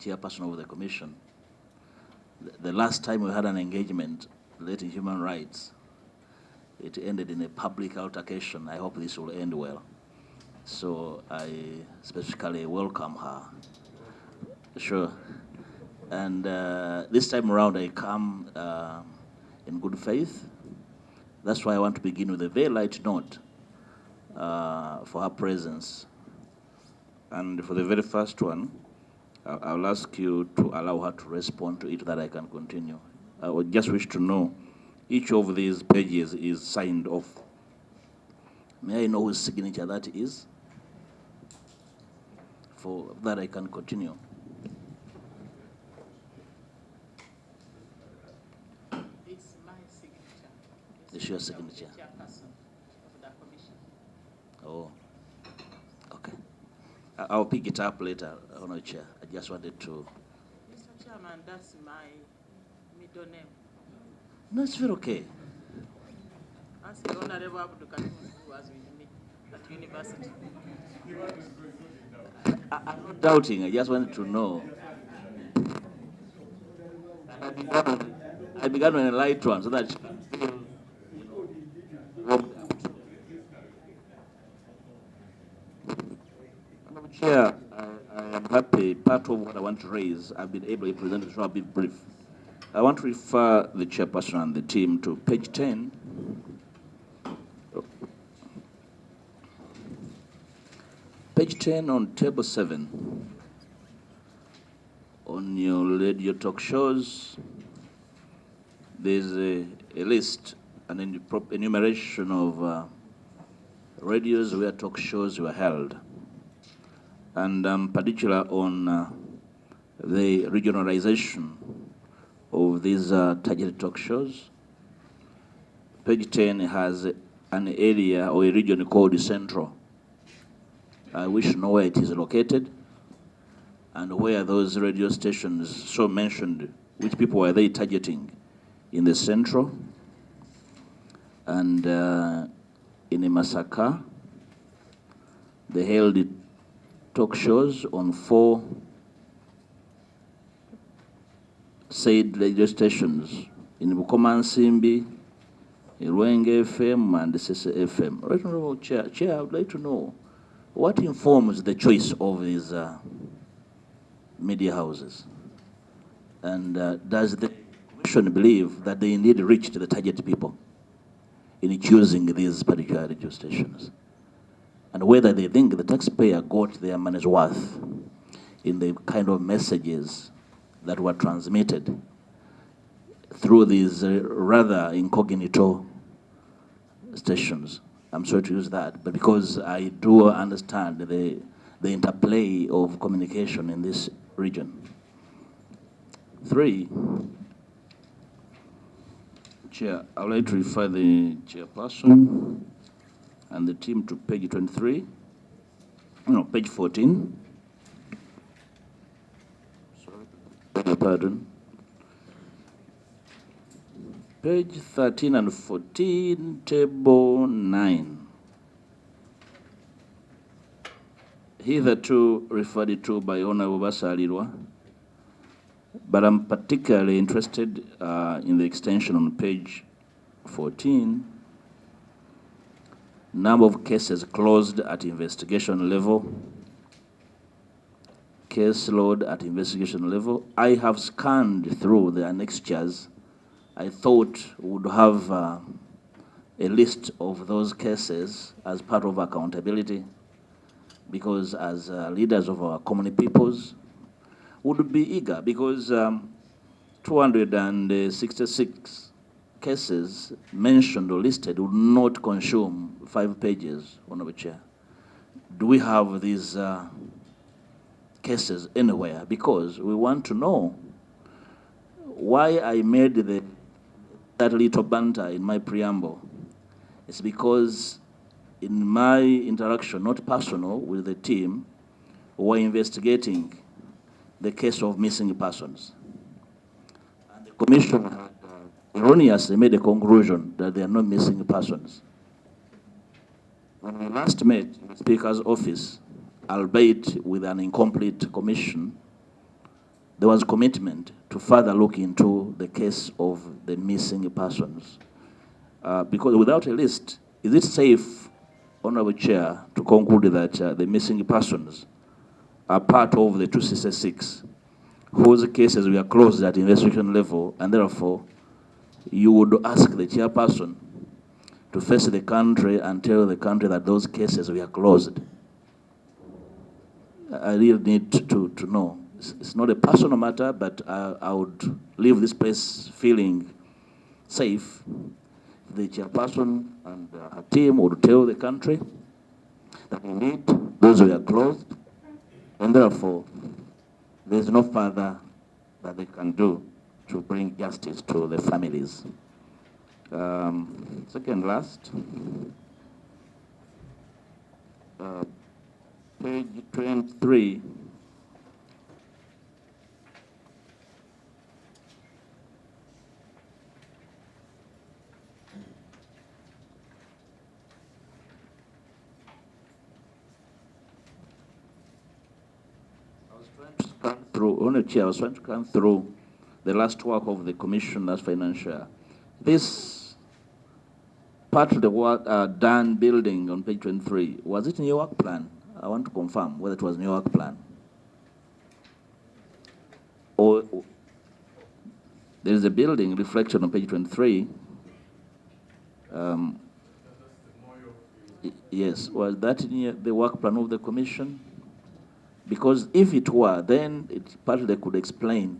chairperson of the commission, the last time we had an engagement relating human rights, it ended in a public altercation. I hope this will end well. So I specifically welcome her. Sure. And this time around, I come in good faith. That's why I want to begin with a very light note for her presence. And for the very first one, I'll ask you to allow her to respond to it so that I can continue. I would just wish to know, each of these pages is signed off. May I know whose signature that is? For that I can continue. It's my signature. It's your signature. Chairperson of the commission. Oh, okay. I'll pick it up later, Honour Chair. I just wanted to. Mr. Chairman, that's my middle name. No, it's very okay. As the Honorable Abdul Karim, who was with me at university. I'm not doubting, I just wanted to know. I began on a light one so that she can feel, warmed up. Chair, I am happy. Part of what I want to raise, I've been able to present it, so I'll be brief. I want to refer the chairperson and the team to page 10. Page 10 on table 7. On your radio talk shows, there's a list, an enumeration of radios where talk shows were held. And particular on the regionalization of these targeted talk shows. Page 10 has an area or a region called Central. I wish to know where it is located and where those radio stations so mentioned, which people were they targeting in the Central and in Masaka. They held talk shows on 4 said radio stations in Bukoma Nsimbi, Irwenge FM, and Sese FM. Right, Honorable Chair, I would like to know what informs the choice of these media houses, and does the Commission believe that they indeed reached the target people in choosing these particular radio stations, and whether they think the taxpayer got their money's worth in the kind of messages that were transmitted through these rather incognito stations. I'm sorry to use that, but because I do understand the interplay of communication in this region. 3, Chair, I would like to refer the chairperson and the team to page 23, no, page 14. Sorry, pardon. Page 13 and 14, table 9. Hitherto referred to by Honorable Basalirwa, but I'm particularly interested in the extension on page 14. Number of cases closed at investigation level. Case load at investigation level. I have scanned through the annexures. I thought we would have a list of those cases as part of accountability, because as leaders of our community peoples would be eager, because 266 cases mentioned or listed would not consume 5 pages, Honorable Chair. Do we have these cases anywhere? Because we want to know why I made that little banter in my preamble. It's because in my interaction, not personal, with the team, we're investigating the case of missing persons. And the Commission had erroneously made a conclusion that there are no missing persons. When we last met in the Speaker's office, albeit with an incomplete commission, there was commitment to further look into the case of the missing persons. Because without a list, is it safe, Honorable Chair, to conclude that the missing persons are part of the 266, whose cases were closed at investigation level, and therefore you would ask the chairperson to face the country and tell the country that those cases were closed? I really need to know. It's not a personal matter, but I would leave this place feeling safe. The chairperson and her team would tell the country that indeed those were closed, and therefore there's no further that they can do to bring justice to the families. Second last, page 23. I was trying to come through the last work of the Commission as financial. This part of the work done building on page 23, was it in your work plan? I want to confirm whether it was in your work plan. Or there is a building reflection on page 23. Yes, was that in the work plan of the Commission? Because if it were, then it partly could explain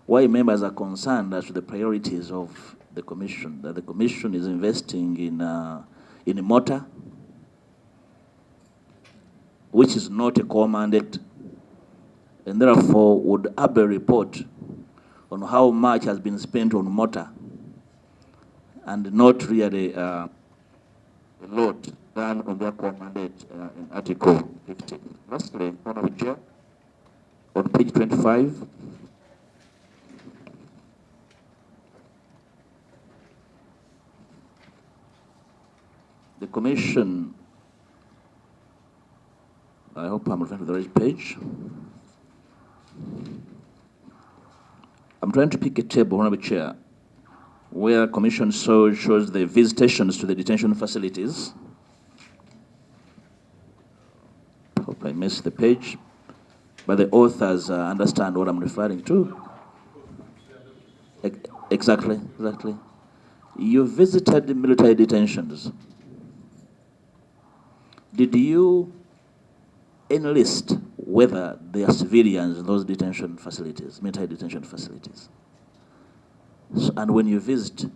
why members are concerned as to the priorities of the Commission, that the Commission is investing in a motor, which is not a core mandate, and therefore would have a report on how much has been spent on motor, and not really a lot done on their core mandate in Article 15. Lastly, Honourable Chair, on page 25, the Commission, I hope I'm referring to the right page. I'm trying to pick a table, Honourable Chair, where Commission shows the visitations to the detention facilities. Hope I missed the page, but the authors understand what I'm referring to. Exactly. You visited the military detentions. Did you enlist whether they are civilians in those detention facilities, military detention facilities? So, and when you visit,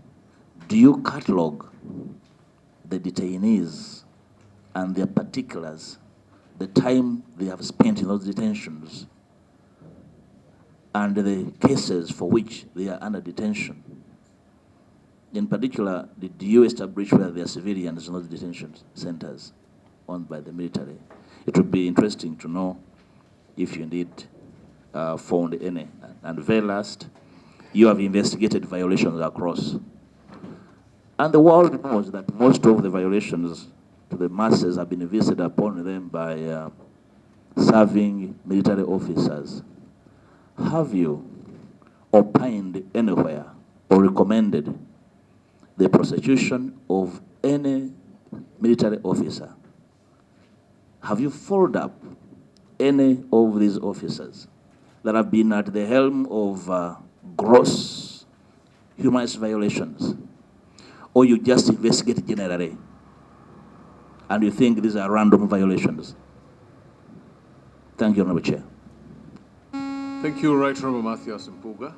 do you catalog the detainees and their particulars, the time they have spent in those detentions, and the cases for which they are under detention? In particular, did you establish whether they are civilians in those detention centers owned by the military? It would be interesting to know if you indeed found any. And very last, you have investigated violations across. And the world knows that most of the violations to the masses have been visited upon them by serving military officers. Have you opined anywhere or recommended the prosecution of any military officer? Have you followed up any of these officers that have been at the helm of gross human rights violations? Or you just investigate generally and you think these are random violations? Thank you, Honourable Chair. Thank you, Right Honourable Mpuuga.